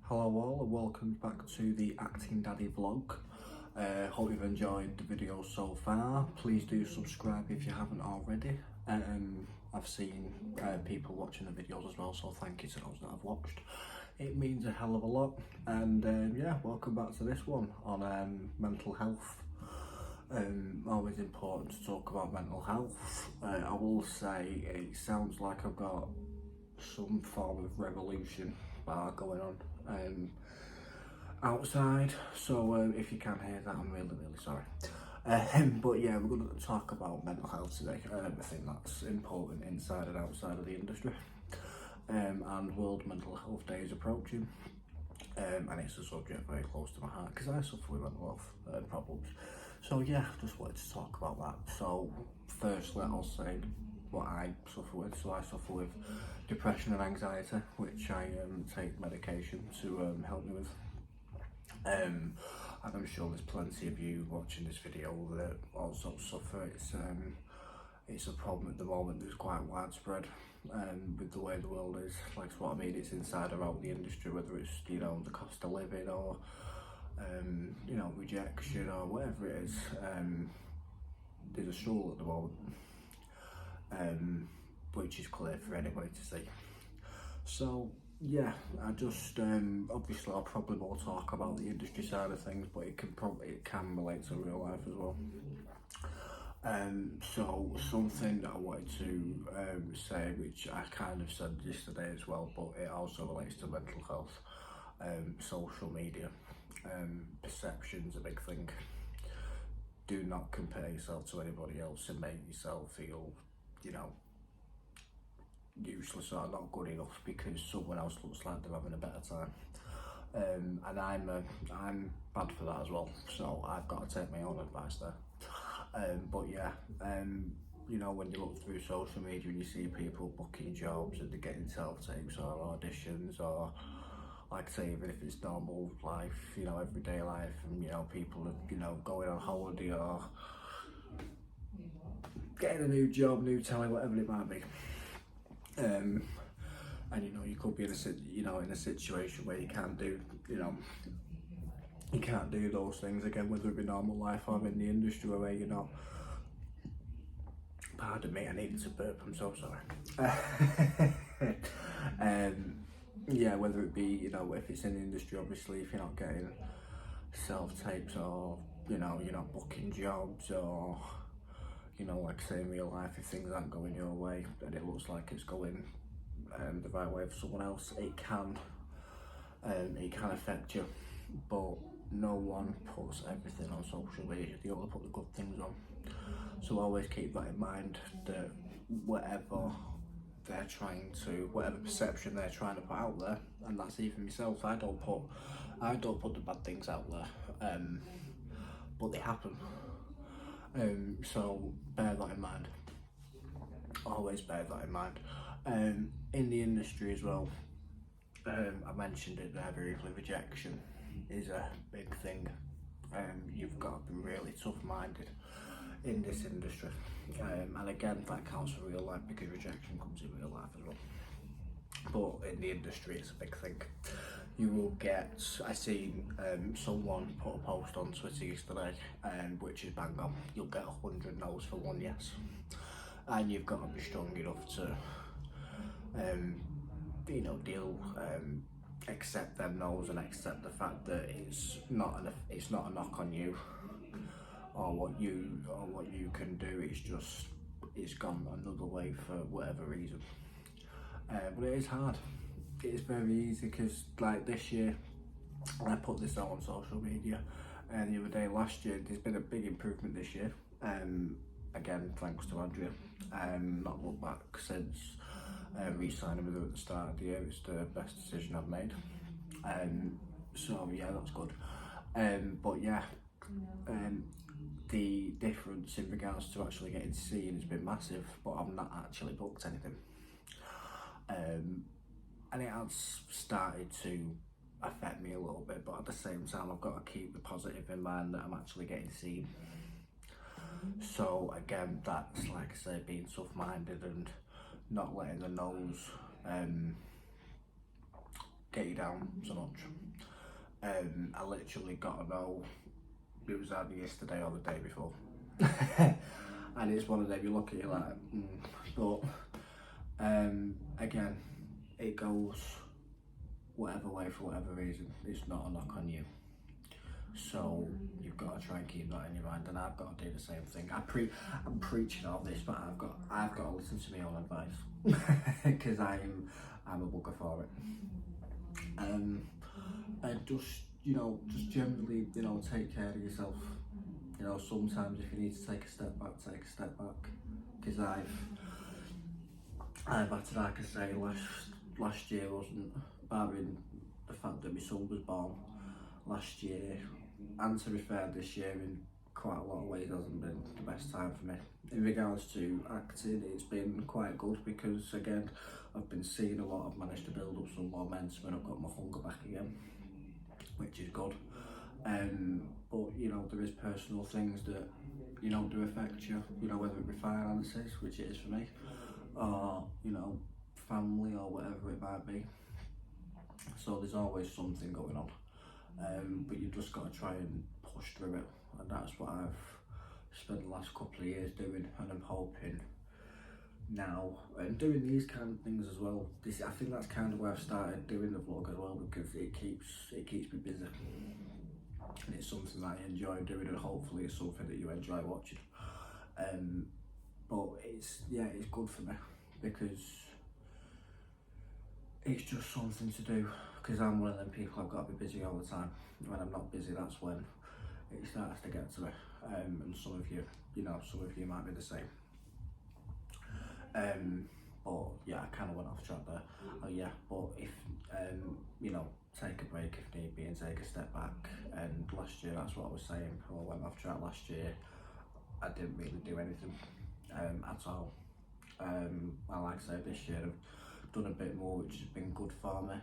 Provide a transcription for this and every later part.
Hello all and welcome back to the Acting Daddy vlog. Hope you've enjoyed the video so far. Please do subscribe if you haven't already. I've seen people watching the videos as well, so thank you to those that have watched. It means a hell of a lot. And yeah, welcome back to this one on mental health. Always important to talk about mental health. I will say it sounds like I've got some form of revolution bar going on outside, so if you can hear that, I'm really sorry. But yeah, we're going to talk about mental health today. I think that's important inside and outside of the industry. And World Mental Health Day is approaching, and it's a subject very close to my heart because I suffer with mental health problems. So yeah, just wanted to talk about that. So firstly, I'll say what I suffer with. So I suffer with depression and anxiety, which I take medication to help me with. And I'm sure there's plenty of you watching this video that also suffer. It's a problem at the moment that's quite widespread with the way the world is. Like what I mean, it's inside or out the industry, whether it's, you know, the cost of living or you know, rejection or whatever it is. There's a struggle at the moment, which is clear for anybody to see. So yeah, I just obviously I'll probably more talk about the industry side of things, but it can relate to real life as well. So something that I wanted to say, which I kind of said yesterday as well, but it also relates to mental health. Social media, perception's a big thing. Do not compare yourself to anybody else and make yourself feel, you know, useless or not good enough because someone else looks like they're having a better time. And I'm bad for that as well, so I've got to take my own advice there. But yeah, you know, when you look through social media and you see people booking jobs and they're getting self-tapes or auditions, or like I say, even if it's normal life, you know, everyday life, and you know, people are, you know, going on holiday or getting a new job, new telly, whatever it might be. And you know, you could be in a situation where you can't do, you know, you can't do those things again, whether it be normal life or in the industry where you're not. Pardon me, I needed to burp, I'm so sorry. Yeah, whether it be, you know, if it's in the industry, obviously, if you're not getting self-tapes or, you know, you're not booking jobs, or, you know, like I say, in real life, if things aren't going your way and it looks like it's going the right way for someone else, it can affect you. But no one puts everything on social media, they only put the good things on. So always keep that in mind, that whatever perception they're trying to put out there, and that's even myself, I don't put the bad things out there, but they happen. So bear that in mind. Always bear that in mind. In the industry as well, I mentioned it there briefly, rejection is a big thing. You've got to be really tough-minded in this industry, and again, that counts for real life because rejection comes in real life as well. But in the industry, it's a big thing. You will get, I seen someone put a post on Twitter yesterday, which is bang on. You'll get 100 no's for 1 yes, and you've got to be strong enough to, you know, accept them no's and accept the fact that it's not a knock on you or what you can do. It's gone another way for whatever reason. But it is hard. It is very easy because, like this year, I put this out on social media, and the other day last year, there's been a big improvement this year. Again, thanks to Andrea. Not looked back since re-signing with her at the start of the year. It's the best decision I've made. So yeah, that's good. But yeah, the difference in regards to actually getting seen has been massive, but I've not actually booked anything. And it has started to affect me a little bit, but at the same time, I've got to keep the positive in mind that I'm actually getting seen. So again, that's, like I say, being tough-minded and not letting the no's get you down so much. I literally got to know it was either yesterday or the day before. And it's one of them you look at you like, but again, it goes whatever way for whatever reason. It's not a knock on you. So you've got to try and keep that in your mind, and I've got to do the same thing. I'm preaching all this, but I've got to listen to my own advice because I'm a bugger for it. And just just generally take care of yourself. Sometimes if you need to take a step back, take a step back. Because I've had to, like I say, last year wasn't, barring the fact that my son was born last year, and to be fair, this year in quite a lot of ways hasn't been the best time for me. In regards to acting, it's been quite good because again, I've been seeing a lot. I've managed to build up some momentum and I've got my hunger back again, which is good. But there is personal things that do affect you. Whether it be finances, which it is for me, or family or whatever it might be. So there's always something going on. But you've just got to try and push through it, and that's what I've spent the last couple of years doing, and I'm hoping now and doing these kind of things as well. I think that's kind of where I've started doing the vlog as well, because it keeps me busy, and it's something that I enjoy doing, and hopefully it's something that you enjoy watching. But it's good for me because it's just something to do, because I'm one of them people. I've got to be busy all the time. When I'm not busy, that's when it starts to get to me. And some of you might be the same. But yeah, I kind of went off track there. But if take a break if need be and take a step back. And last year, that's what I was saying. I went off track last year. I didn't really do anything at all. And like I said, this year I've done a bit more, which has been good for me.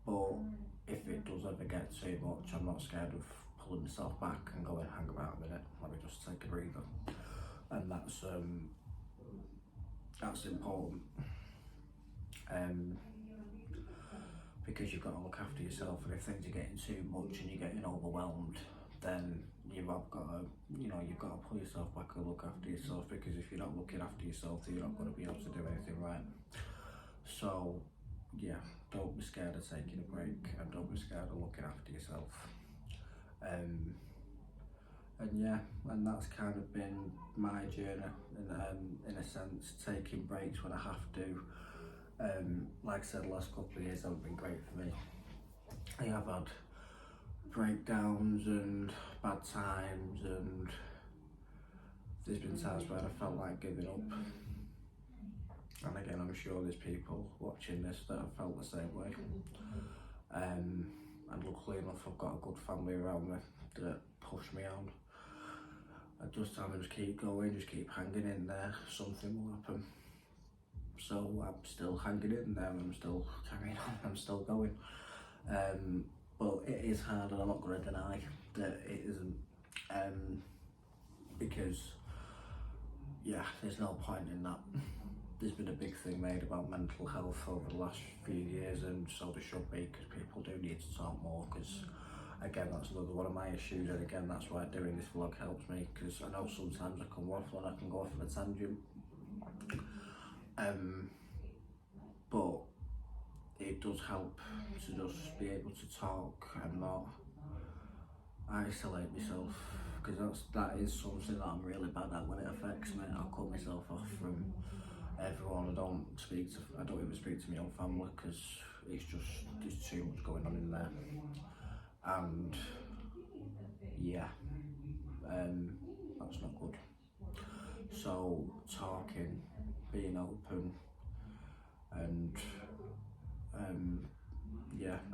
But if it does ever get too much, I'm not scared of pulling myself back and going, hang about a minute, let me just take a breather. And that's important. Because you've got to look after yourself, and if things are getting too much and you're getting overwhelmed, then you've got to pull yourself back and look after yourself, because if you're not looking after yourself, then you're not going to be able to do anything right. So yeah, don't be scared of taking a break, and don't be scared of looking after yourself. And that's kind of been my journey in a sense, taking breaks when I have to. Like I said, the last couple of years haven't been great for me. I have had breakdowns and bad times, and there's been times where I felt like giving up. And again, I'm sure there's people watching this that have felt the same way. And luckily enough, I've got a good family around me that push me on. I just tell me, just keep going, just keep hanging in there, something will happen. So I'm still hanging in there, I'm still carrying on, I'm still going. But it is hard, and I'm not going to deny that it isn't. Because there's no point in that. There's been a big thing made about mental health over the last few years, and so there should be, because people do need to talk more, because again, that's another one of my issues, and again, that's why doing this vlog helps me, because I know sometimes I can waffle and I can go off on a tangent. But it does help to just be able to talk and not isolate myself, because that is something that I'm really bad at. When it affects me, I'll cut myself off from everyone. I don't even speak to my own family, because there's too much going on in there. And that's not good. So talking, being open, and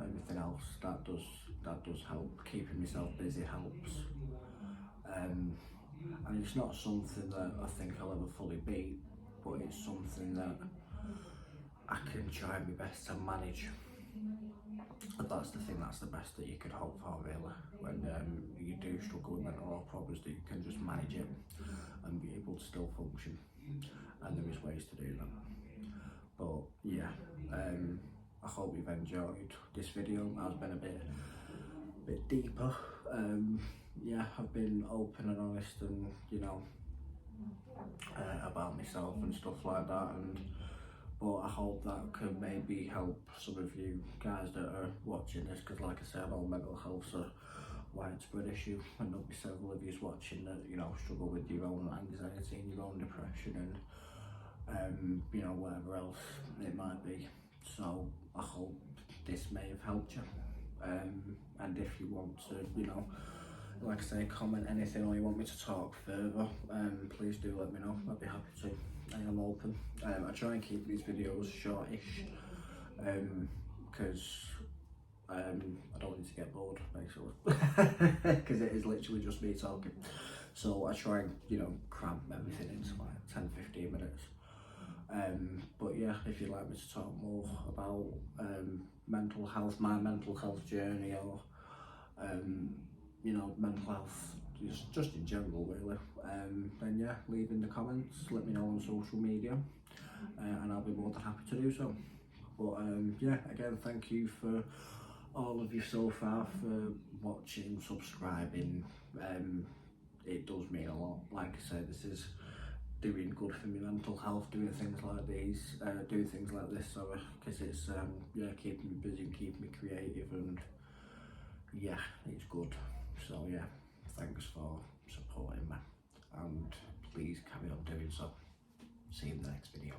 everything else, that does help. Keeping myself busy helps. And it's not something that I think I'll ever fully beat, but it's something that I can try my best to manage. But that's the thing, that's the best that you could hope for, really. When you do struggle with mental health problems, that you can just manage it and be able to still function. And there is ways to do that. But I hope you've enjoyed this video. It has been a bit deeper. Yeah, I've been open and honest, and you know, about myself and stuff like that, but I hope that can maybe help some of you guys that are watching this, because like I said, I know mental health's a widespread issue, and there'll be several of you watching that, you know, struggle with your own anxiety and your own depression and you know, whatever else it might be. So I hope this may have helped you, and if you want to, you know, like I say, comment anything, or you want me to talk further, please do let me know. I'd be happy to. I am open. I try and keep these videos shortish, because I don't need to get bored, basically, because it is literally just me talking. So I try and, you know, cram everything into like 10-15 minutes. But yeah, if you'd like me to talk more about mental health, my mental health journey, or you know, mental health just in general really, then yeah, leave in the comments, let me know on social media, and I'll be more than happy to do so. But yeah, again, thank you for all of you so far for watching, subscribing. It does mean a lot. Like I said, this is doing good for my mental health, doing things like these, doing things like this, sorry, because it's yeah, keeping me busy and keeping me creative, and yeah, it's good. So yeah, thanks for supporting me, and please carry on doing so. See you in the next video.